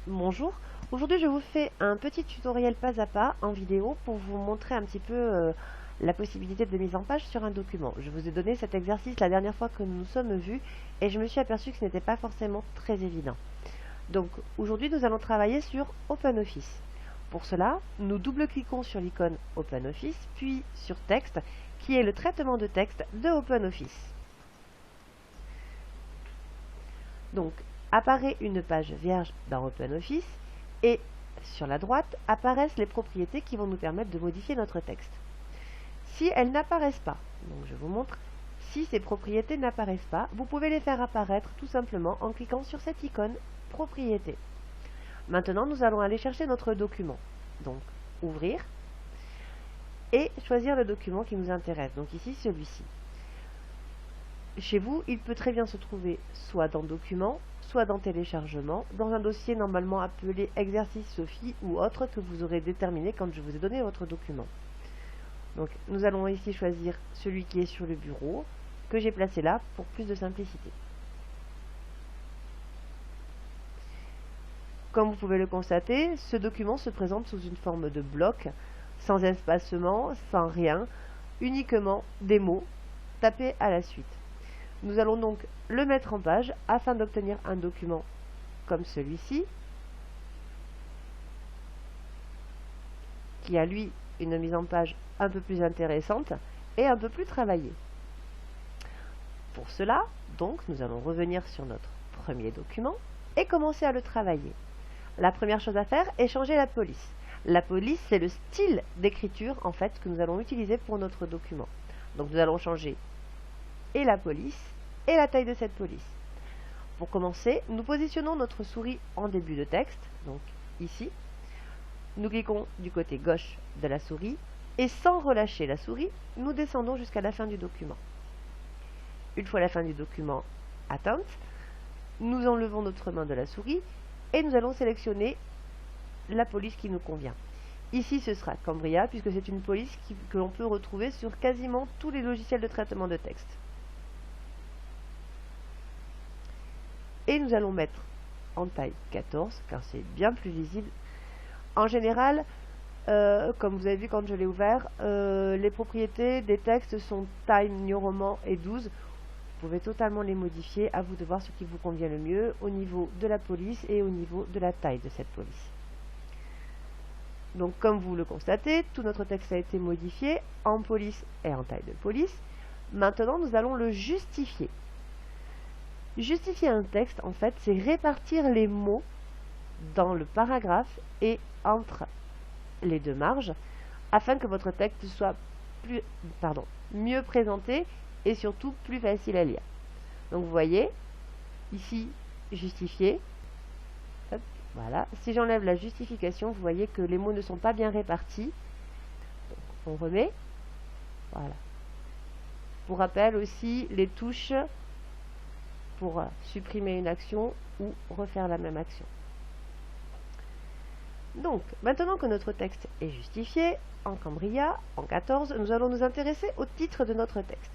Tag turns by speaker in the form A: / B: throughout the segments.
A: Bonjour, aujourd'hui je vous fais un petit tutoriel pas à pas en vidéo pour vous montrer un petit peu la possibilité de mise en page sur un document. Je vous ai donné cet exercice la dernière fois que nous nous sommes vus et je me suis aperçu que ce n'était pas forcément très évident. Donc aujourd'hui nous allons travailler sur OpenOffice. Pour cela, nous double-cliquons sur l'icône OpenOffice puis sur Texte qui est le traitement de texte de OpenOffice. Donc, apparaît une page vierge dans OpenOffice et sur la droite apparaissent les propriétés qui vont nous permettre de modifier notre texte. Si elles n'apparaissent pas, donc je vous montre, si ces propriétés n'apparaissent pas, vous pouvez les faire apparaître tout simplement en cliquant sur cette icône propriétés. Maintenant, nous allons aller chercher notre document. Donc, ouvrir et choisir le document qui nous intéresse. Donc ici, celui-ci. Chez vous, il peut très bien se trouver soit dans Documents, soit dans Téléchargement, dans un dossier normalement appelé Exercice Sophie ou autre que vous aurez déterminé quand je vous ai donné votre document. Donc nous allons ici choisir celui qui est sur le bureau, que j'ai placé là pour plus de simplicité. Comme vous pouvez le constater, ce document se présente sous une forme de bloc, sans espacement, sans rien, uniquement des mots tapés à la suite. Nous allons donc le mettre en page afin d'obtenir un document comme celui-ci, qui a lui une mise en page un peu plus intéressante et un peu plus travaillée. Pour cela, donc, nous allons revenir sur notre premier document et commencer à le travailler. La première chose à faire est changer la police. La police, c'est le style d'écriture en fait que nous allons utiliser pour notre document. Donc nous allons changer et la police et la taille de cette police. Pour commencer, nous positionnons notre souris en début de texte, donc ici. Nous cliquons du côté gauche de la souris et sans relâcher la souris, nous descendons jusqu'à la fin du document. Une fois la fin du document atteinte, nous enlevons notre main de la souris et nous allons sélectionner la police qui nous convient. Ici, ce sera Cambria puisque c'est une police que l'on peut retrouver sur quasiment tous les logiciels de traitement de texte. Et nous allons mettre en taille 14 car c'est bien plus visible. En général, comme vous avez vu quand je l'ai ouvert, les propriétés des textes sont taille, New Roman et 12. Vous pouvez totalement les modifier, à vous de voir ce qui vous convient le mieux au niveau de la police et au niveau de la taille de cette police. Donc comme vous le constatez, tout notre texte a été modifié en police et en taille de police. Maintenant, nous allons le justifier. Justifier un texte, en fait, c'est répartir les mots dans le paragraphe et entre les deux marges afin que votre texte soit mieux présenté et surtout plus facile à lire. Donc vous voyez, ici, justifier. Hop, voilà. Si j'enlève la justification, vous voyez que les mots ne sont pas bien répartis. Donc, on remet. Voilà. Pour rappel aussi, les touches pour supprimer une action ou refaire la même action. Donc, maintenant que notre texte est justifié, en Cambria, en 14, nous allons nous intéresser au titre de notre texte.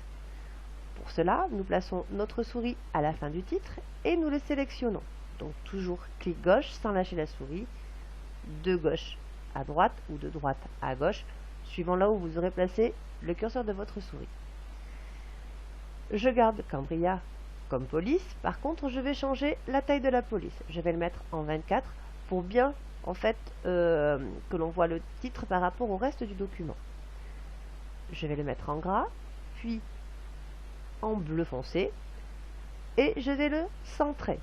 A: Pour cela, nous plaçons notre souris à la fin du titre et nous le sélectionnons. Donc, toujours clic gauche sans lâcher la souris, de gauche à droite ou de droite à gauche, suivant là où vous aurez placé le curseur de votre souris. Je garde Cambria comme police. Par contre, je vais changer la taille de la police. Je vais le mettre en 24 pour bien en fait que l'on voit le titre par rapport au reste du document. Je vais le mettre en gras, puis en bleu foncé et je vais le centrer.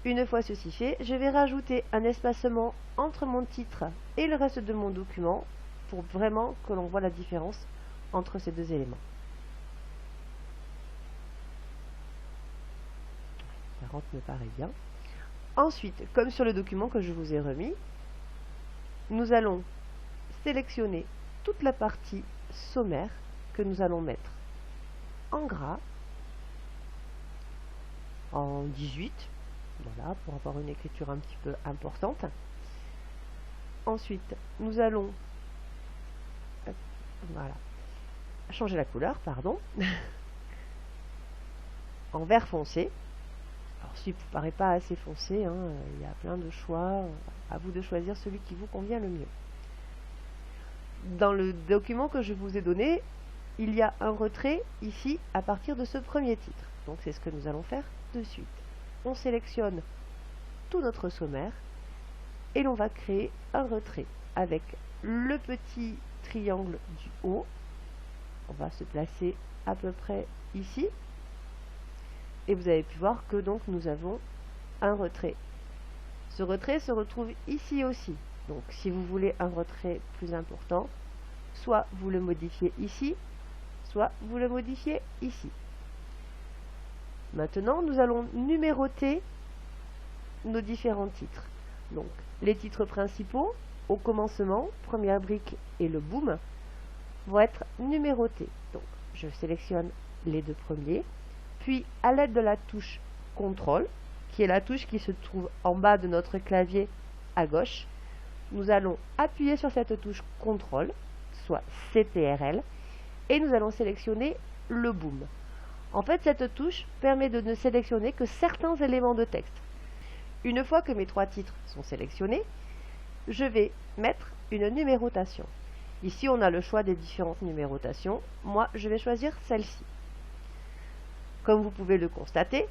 A: Une fois ceci fait, je vais rajouter un espacement entre mon titre et le reste de mon document pour vraiment que l'on voit la différence entre ces deux éléments. 40 me paraît bien. Ensuite, comme sur le document que je vous ai remis, nous allons sélectionner toute la partie sommaire que nous allons mettre en gras, en 18, voilà, pour avoir une écriture un petit peu importante. Ensuite, nous allons voilà, changer la couleur, pardon, en vert foncé. Alors si vous ne paraît pas assez foncé, hein, il y a plein de choix, à vous de choisir celui qui vous convient le mieux. Dans le document que je vous ai donné, il y a un retrait ici à partir de ce premier titre. Donc c'est ce que nous allons faire de suite. On sélectionne tout notre sommaire et l'on va créer un retrait avec le petit triangle du haut. On va se placer à peu près ici. Et vous avez pu voir que donc nous avons un retrait. Ce retrait se retrouve ici aussi. Donc si vous voulez un retrait plus important, soit vous le modifiez ici, soit vous le modifiez ici. Maintenant, nous allons numéroter nos différents titres. Donc, les titres principaux, au commencement, première brique et le boom, vont être numérotés. Donc, je sélectionne les deux premiers, puis à l'aide de la touche CTRL, qui est la touche qui se trouve en bas de notre clavier à gauche, nous allons appuyer sur cette touche CTRL, soit CTRL, et nous allons sélectionner le boom. En fait, cette touche permet de ne sélectionner que certains éléments de texte. Une fois que mes trois titres sont sélectionnés, je vais mettre une numérotation. Ici, on a le choix des différentes numérotations. Moi, je vais choisir celle-ci. Comme vous pouvez le constater,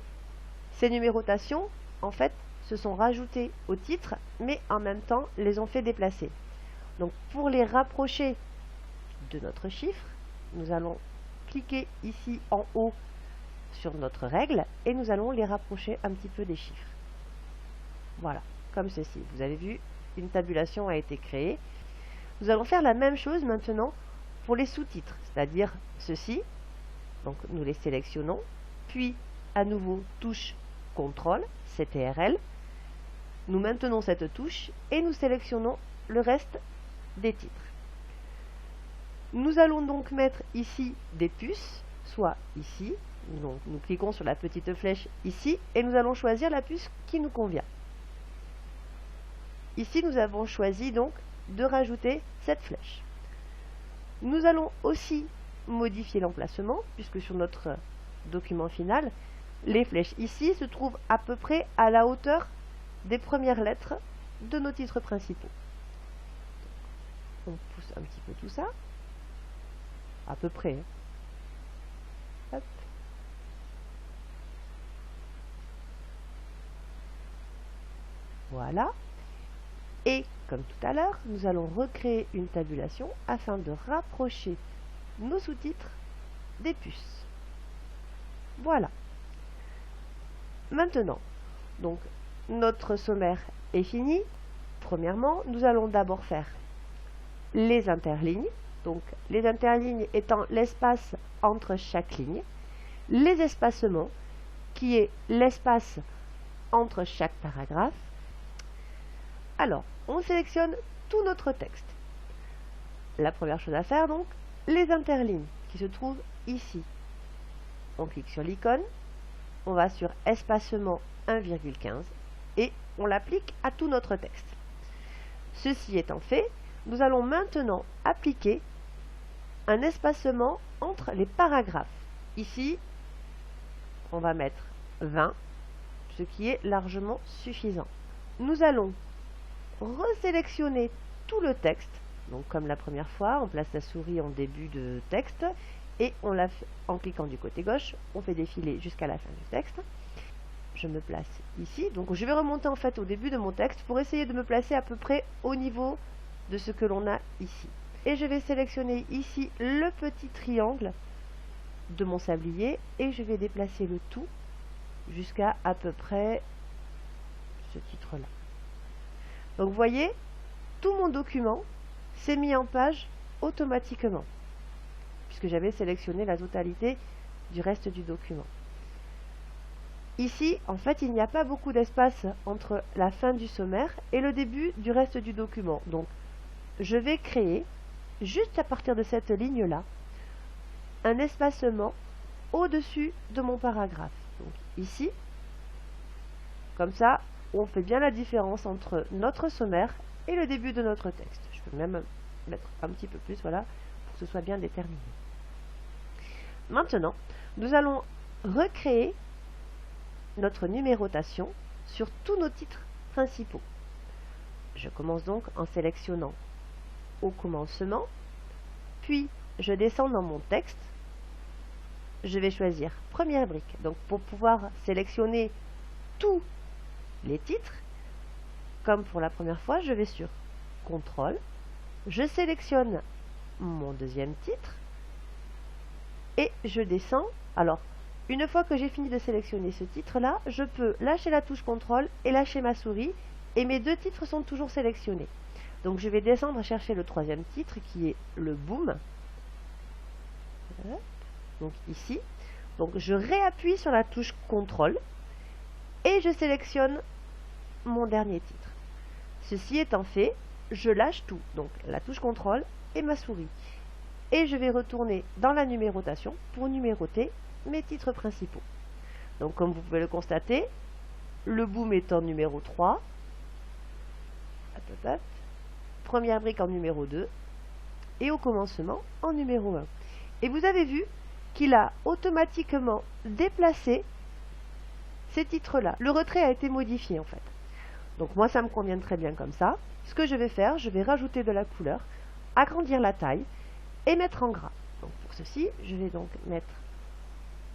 A: ces numérotations, en fait, se sont rajoutées au titre, mais en même temps, les ont fait déplacer. Donc, pour les rapprocher de notre chiffre, nous allons cliquer ici en haut sur notre règle et nous allons les rapprocher un petit peu des chiffres. Voilà, comme ceci. Vous avez vu, une tabulation a été créée. Nous allons faire la même chose maintenant pour les sous-titres, c'est-à-dire ceci. Donc nous les sélectionnons, puis à nouveau touche CTRL, CTRL. Nous maintenons cette touche et nous sélectionnons le reste des titres. Nous allons donc mettre ici des puces, soit ici. Donc, nous cliquons sur la petite flèche ici et nous allons choisir la puce qui nous convient. Ici, nous avons choisi donc de rajouter cette flèche. Nous allons aussi modifier l'emplacement, puisque sur notre document final, les flèches ici se trouvent à peu près à la hauteur des premières lettres de nos titres principaux. On pousse un petit peu tout ça, à peu près. Hop. Voilà. Et comme tout à l'heure, nous allons recréer une tabulation afin de rapprocher nos sous-titres des puces. Voilà. Maintenant, donc notre sommaire est fini. Premièrement, nous allons d'abord faire les interlignes. Donc les interlignes étant l'espace entre chaque ligne. Les espacements, qui est l'espace entre chaque paragraphe. Alors, on sélectionne tout notre texte. La première chose à faire, donc, les interlignes, qui se trouvent ici. On clique sur l'icône, on va sur espacement 1,15 et on l'applique à tout notre texte. Ceci étant fait, nous allons maintenant appliquer un espacement entre les paragraphes. Ici, on va mettre 20, ce qui est largement suffisant. Nous allons resélectionner tout le texte, donc comme la première fois, on place la souris en début de texte et on la fait, en cliquant du côté gauche, on fait défiler jusqu'à la fin du texte. Je me place ici, donc je vais remonter en fait au début de mon texte pour essayer de me placer à peu près au niveau de ce que l'on a ici. Et je vais sélectionner ici le petit triangle de mon sablier et je vais déplacer le tout jusqu'à à peu près ce titre-là. Donc vous voyez, tout mon document s'est mis en page automatiquement, puisque j'avais sélectionné la totalité du reste du document. Ici, en fait, il n'y a pas beaucoup d'espace entre la fin du sommaire et le début du reste du document. Donc, je vais créer, juste à partir de cette ligne-là, un espacement au-dessus de mon paragraphe. Donc, ici, comme ça, on fait bien la différence entre notre sommaire et le début de notre texte. Je peux même mettre un petit peu plus, voilà, pour que ce soit bien déterminé. Maintenant, nous allons recréer notre numérotation sur tous nos titres principaux. Je commence donc en sélectionnant au commencement, puis je descends dans mon texte, je vais choisir première brique. Donc pour pouvoir sélectionner tous les titres, comme pour la première fois, je vais sur CTRL, je sélectionne mon deuxième titre et je descends. Alors, une fois que j'ai fini de sélectionner ce titre-là, je peux lâcher la touche CTRL et lâcher ma souris et mes deux titres sont toujours sélectionnés. Donc je vais descendre chercher le troisième titre qui est le boom. Donc ici. Donc je réappuie sur la touche CTRL et je sélectionne mon dernier titre. Ceci étant fait, je lâche tout. Donc la touche CTRL et ma souris. Et je vais retourner dans la numérotation pour numéroter mes titres principaux. Donc comme vous pouvez le constater, le boom est en numéro 3. Première brique en numéro 2 et au commencement en numéro 1. Et vous avez vu qu'il a automatiquement déplacé ces titres-là. Le retrait a été modifié en fait. Donc moi ça me convient très bien comme ça. Ce que je vais faire, je vais rajouter de la couleur, agrandir la taille et mettre en gras. Donc pour ceci, je vais donc mettre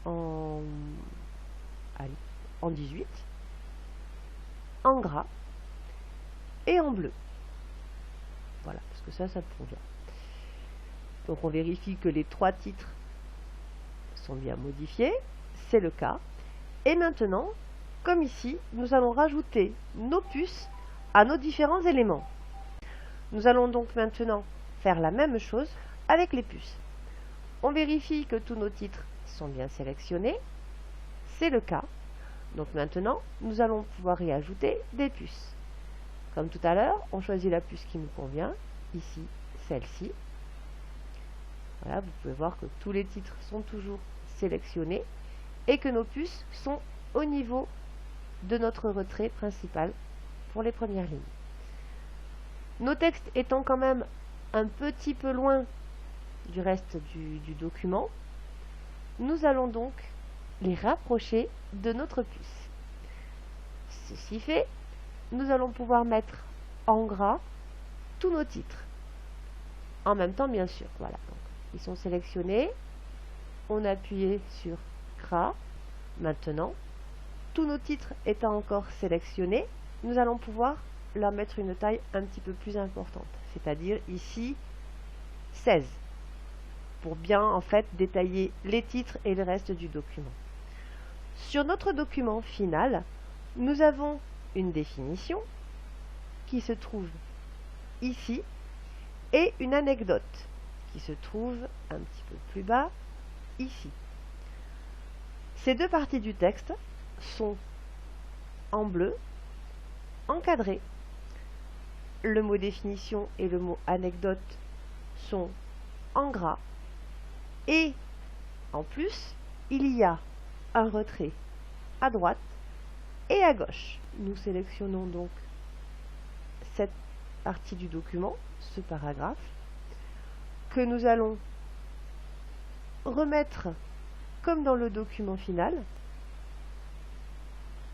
A: en 18, en gras et en bleu. Voilà, parce que ça me convient. Donc on vérifie que les trois titres sont bien modifiés, c'est le cas. Et maintenant, comme ici, nous allons rajouter nos puces à nos différents éléments. Nous allons donc maintenant faire la même chose avec les puces. On vérifie que tous nos titres sont bien sélectionnés, c'est le cas. Donc maintenant, nous allons pouvoir y ajouter des puces. Comme tout à l'heure, on choisit la puce qui nous convient, ici celle-ci. Voilà, vous pouvez voir que tous les titres sont toujours sélectionnés et que nos puces sont au niveau de notre retrait principal pour les premières lignes. Nos textes étant quand même un petit peu loin du reste du document, nous allons donc les rapprocher de notre puce. Ceci fait, nous allons pouvoir mettre en gras tous nos titres. En même temps, bien sûr. Voilà. Donc, ils sont sélectionnés. On a appuyé sur gras. Maintenant, tous nos titres étant encore sélectionnés, nous allons pouvoir leur mettre une taille un petit peu plus importante. C'est-à-dire ici 16. Pour bien en fait détailler les titres et le reste du document. Sur notre document final, nous avons une définition qui se trouve ici et une anecdote qui se trouve un petit peu plus bas ici. Ces deux parties du texte sont en bleu, encadrées. Le mot définition et le mot anecdote sont en gras. Et en plus, il y a un retrait à droite et à gauche. Nous sélectionnons donc cette partie du document, ce paragraphe, que nous allons remettre comme dans le document final.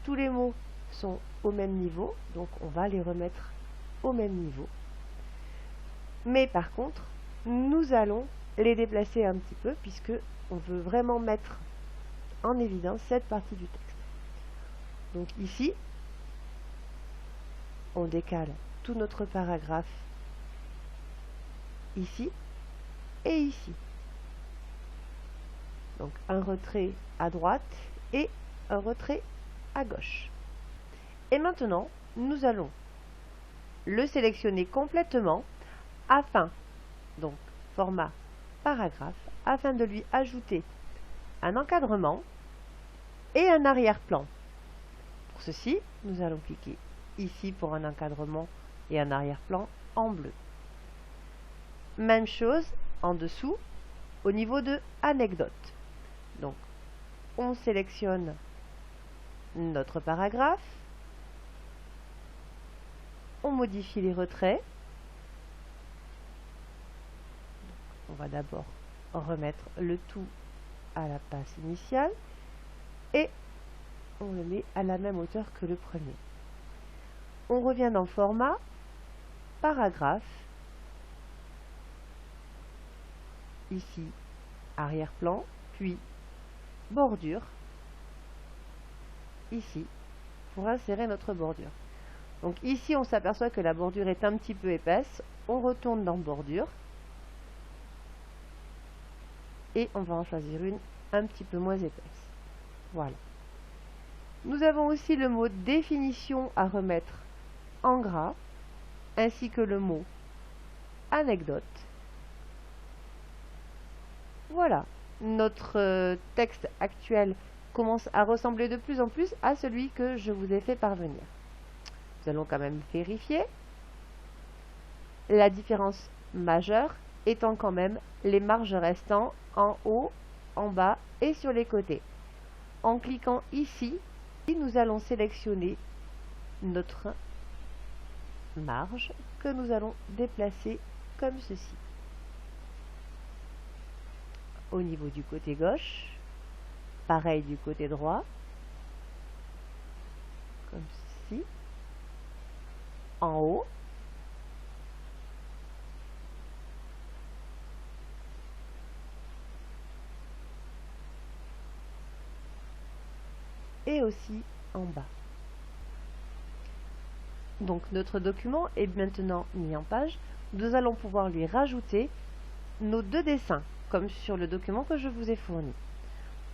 A: Tous les mots sont au même niveau, donc on va les remettre au même niveau. Mais par contre, nous allons les déplacer un petit peu puisque on veut vraiment mettre en évidence cette partie du texte. Donc ici, on décale tout notre paragraphe ici et ici. Donc un retrait à droite et un retrait à gauche. Et maintenant, nous allons le sélectionner complètement afin, donc format paragraphe, afin de lui ajouter un encadrement et un arrière-plan. Pour ceci, nous allons cliquer ici pour un encadrement et un arrière-plan en bleu. Même chose en dessous au niveau de anecdote. Donc, on sélectionne notre paragraphe, on modifie les retraits. On va d'abord remettre le tout à la place initiale et on le met à la même hauteur que le premier. On revient dans Format, Paragraphe, ici arrière-plan, puis Bordure, ici, pour insérer notre bordure. Donc ici, on s'aperçoit que la bordure est un petit peu épaisse. On retourne dans Bordure. Et on va en choisir une un petit peu moins épaisse. Voilà. Nous avons aussi le mot définition à remettre en gras, ainsi que le mot anecdote. Voilà. Notre texte actuel commence à ressembler de plus en plus à celui que je vous ai fait parvenir. Nous allons quand même vérifier. La différence majeure étant quand même les marges restant en haut, en bas et sur les côtés. En cliquant ici, nous allons sélectionner notre marge que nous allons déplacer comme ceci. Au niveau du côté gauche, pareil du côté droit, comme ceci, en haut, et aussi en bas. Donc notre document est maintenant mis en page. Nous allons pouvoir lui rajouter nos deux dessins, comme sur le document que je vous ai fourni.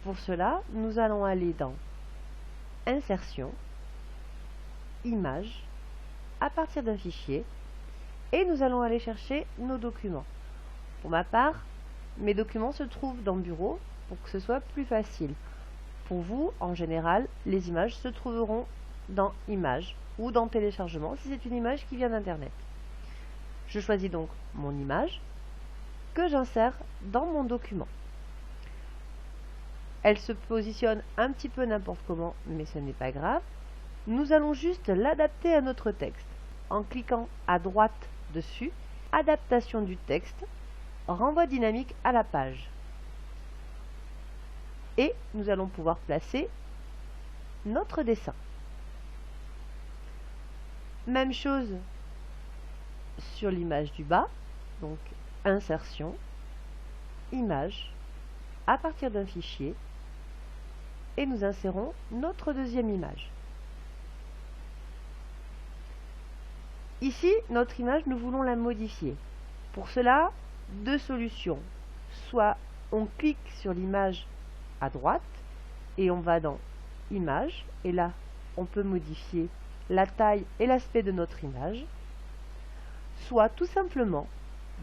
A: Pour cela, nous allons aller dans Insertion, Images, à partir d'un fichier, et nous allons aller chercher nos documents. Pour ma part, mes documents se trouvent dans Bureau pour que ce soit plus facile. Pour vous, en général, les images se trouveront dans Images ou dans Téléchargement si c'est une image qui vient d'Internet. Je choisis donc mon image que j'insère dans mon document. Elle se positionne un petit peu n'importe comment, mais ce n'est pas grave. Nous allons juste l'adapter à notre texte en cliquant à droite dessus, Adaptation du texte, renvoi dynamique à la page. Et nous allons pouvoir placer notre dessin. Même chose sur l'image du bas, donc Insertion, Image, à partir d'un fichier, et nous insérons notre deuxième image. Ici, notre image, nous voulons la modifier. Pour cela, deux solutions. Soit on clique sur l'image à droite et on va dans Image, et là, on peut modifier la taille et l'aspect de notre image. Soit tout simplement,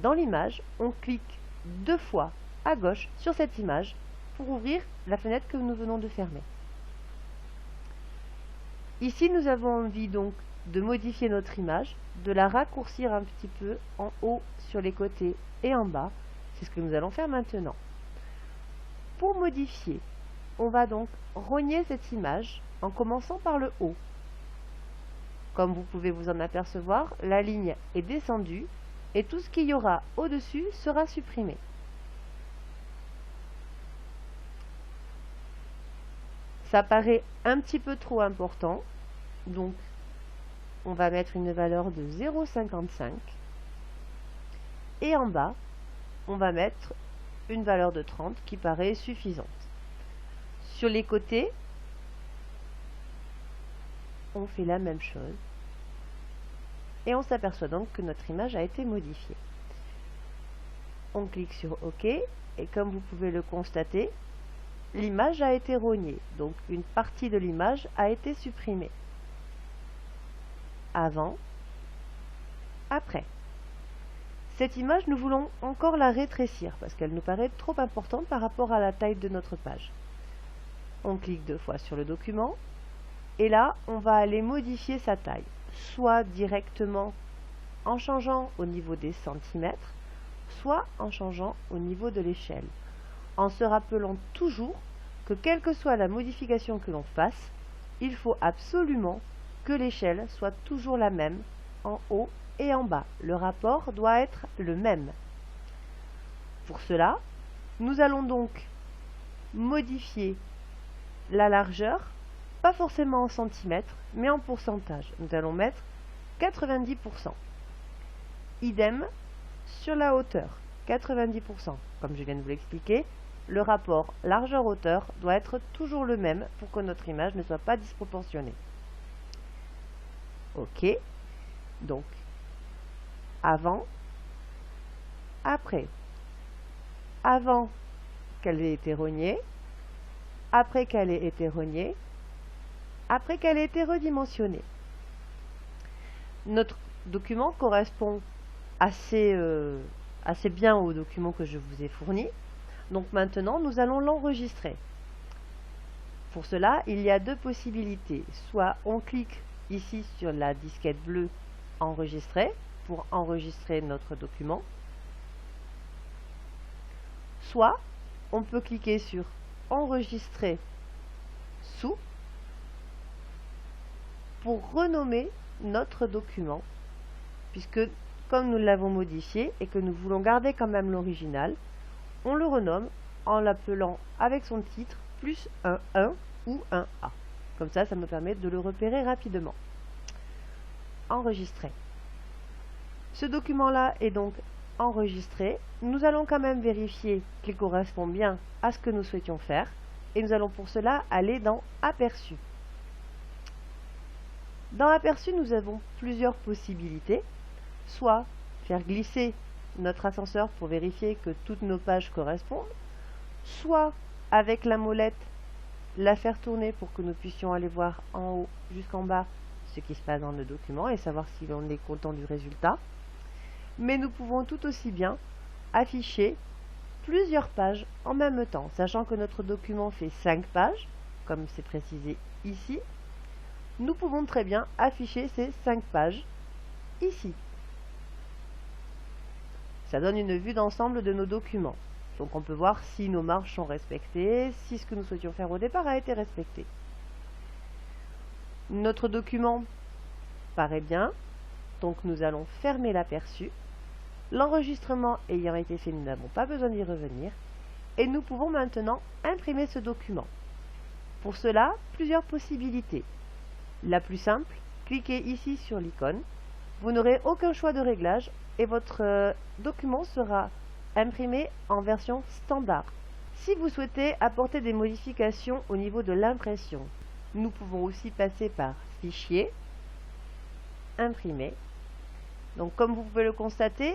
A: dans l'image, on clique deux fois à gauche sur cette image pour ouvrir la fenêtre que nous venons de fermer. Ici, nous avons envie donc de modifier notre image, de la raccourcir un petit peu en haut, sur les côtés et en bas. C'est ce que nous allons faire maintenant. Pour modifier, on va donc rogner cette image en commençant par le haut. Comme vous pouvez vous en apercevoir, la ligne est descendue et tout ce qu'il y aura au-dessus sera supprimé. Ça paraît un petit peu trop important, donc on va mettre une valeur de 0,55 et en bas, on va mettre une valeur de 30 qui paraît suffisante. Sur les côtés, on fait la même chose et on s'aperçoit donc que notre image a été modifiée. On clique sur OK et comme vous pouvez le constater, l'image a été rognée, donc une partie de l'image a été supprimée. Avant, après. Cette image, nous voulons encore la rétrécir parce qu'elle nous paraît trop importante par rapport à la taille de notre page. On clique deux fois sur le document et là, on va aller modifier sa taille, soit directement en changeant au niveau des centimètres, soit en changeant au niveau de l'échelle, en se rappelant toujours que quelle que soit la modification que l'on fasse, il faut absolument que l'échelle soit toujours la même en haut et en bas. Le rapport doit être le même. Pour cela, nous allons donc modifier la largeur pas forcément en centimètres, mais en pourcentage. Nous allons mettre 90%. Idem sur la hauteur, 90%. Comme je viens de vous l'expliquer, le rapport largeur-hauteur doit être toujours le même pour que notre image ne soit pas disproportionnée. OK. Donc, avant, après. Avant qu'elle ait été rognée, après qu'elle ait été rognée, après qu'elle ait été redimensionnée. Notre document correspond assez bien au document que je vous ai fourni. Donc maintenant, nous allons l'enregistrer. Pour cela, il y a deux possibilités. Soit on clique ici sur la disquette bleue enregistrer pour enregistrer notre document. Soit on peut cliquer sur enregistrer sous pour renommer notre document, puisque comme nous l'avons modifié et que nous voulons garder quand même l'original, on le renomme en l'appelant avec son titre plus un 1 ou un A. Comme ça me permet de le repérer rapidement. Enregistrer. Ce document-là est donc enregistré. Nous allons quand même vérifier qu'il correspond bien à ce que nous souhaitions faire. Et nous allons pour cela aller dans Aperçu. Dans Aperçu, nous avons plusieurs possibilités. Soit faire glisser notre ascenseur pour vérifier que toutes nos pages correspondent. Soit avec la molette, la faire tourner pour que nous puissions aller voir en haut jusqu'en bas ce qui se passe dans le document et savoir si l'on est content du résultat. Mais nous pouvons tout aussi bien afficher plusieurs pages en même temps, sachant que notre document fait 5 pages, comme c'est précisé ici. Nous pouvons très bien afficher ces 5 pages ici. Ça donne une vue d'ensemble de nos documents. Donc on peut voir si nos marges sont respectées, si ce que nous souhaitions faire au départ a été respecté. Notre document paraît bien, donc nous allons fermer l'aperçu. L'enregistrement ayant été fait, nous n'avons pas besoin d'y revenir. Et nous pouvons maintenant imprimer ce document. Pour cela, plusieurs possibilités. La plus simple, cliquez ici sur l'icône. Vous n'aurez aucun choix de réglage et votre document sera imprimé en version standard. Si vous souhaitez apporter des modifications au niveau de l'impression, nous pouvons aussi passer par Fichier, Imprimer. Donc comme vous pouvez le constater,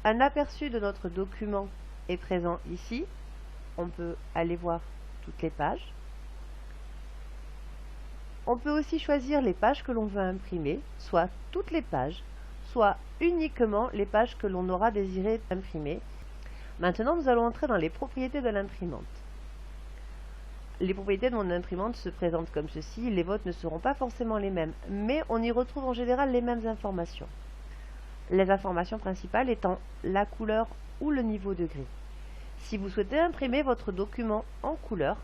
A: un aperçu de notre document est présent ici. On peut aller voir toutes les pages. On peut aussi choisir les pages que l'on veut imprimer, soit toutes les pages, soit uniquement les pages que l'on aura désiré imprimer. Maintenant, nous allons entrer dans les propriétés de l'imprimante. Les propriétés de mon imprimante se présentent comme ceci. Les vôtres ne seront pas forcément les mêmes, mais on y retrouve en général les mêmes informations. Les informations principales étant la couleur ou le niveau de gris. Si vous souhaitez imprimer votre document en couleur,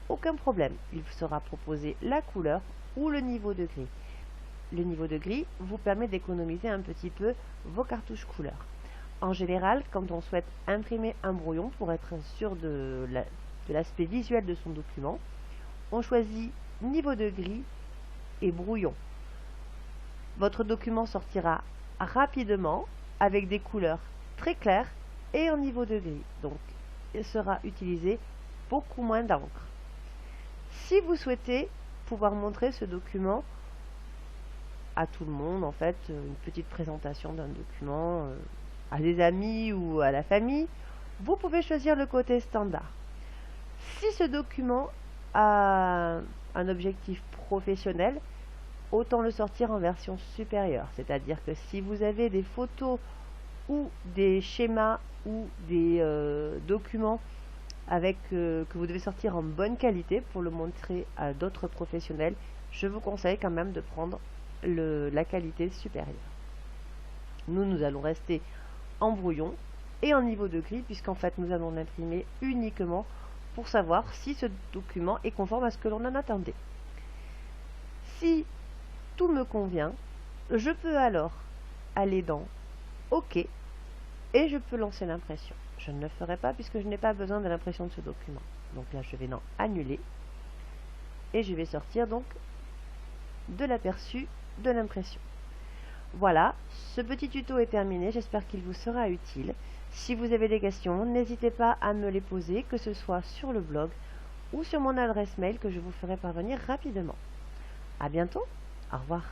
A: aucun problème. Il vous sera proposé la couleur ou le niveau de gris. Le niveau de gris vous permet d'économiser un petit peu vos cartouches couleurs. En général, quand on souhaite imprimer un brouillon pour être sûr de l'aspect visuel de son document, on choisit niveau de gris et brouillon. Votre document sortira rapidement avec des couleurs très claires et en niveau de gris. Donc, il sera utilisé beaucoup moins d'encre. Si vous souhaitez pouvoir montrer ce document à tout le monde, en fait, une petite présentation d'un document à des amis ou à la famille, vous pouvez choisir le côté standard. Si ce document a un objectif professionnel, autant le sortir en version supérieure. C'est-à-dire que si vous avez des photos ou des schémas ou des documents que vous devez sortir en bonne qualité pour le montrer à d'autres professionnels, je vous conseille quand même de prendre la qualité supérieure. Nous allons rester en brouillon et en niveau de gris, puisqu'en fait nous allons l'imprimer uniquement pour savoir si ce document est conforme à ce que l'on en attendait. Si tout me convient, je peux alors aller dans OK et je peux lancer l'impression. Je ne le ferai pas puisque je n'ai pas besoin de l'impression de ce document. Donc là, je vais dans Annuler. et je vais sortir donc de l'aperçu de l'impression. Voilà, ce petit tuto est terminé, j'espère qu'il vous sera utile. Si vous avez des questions, n'hésitez pas à me les poser, que ce soit sur le blog ou sur mon adresse mail que je vous ferai parvenir rapidement. À bientôt, au revoir.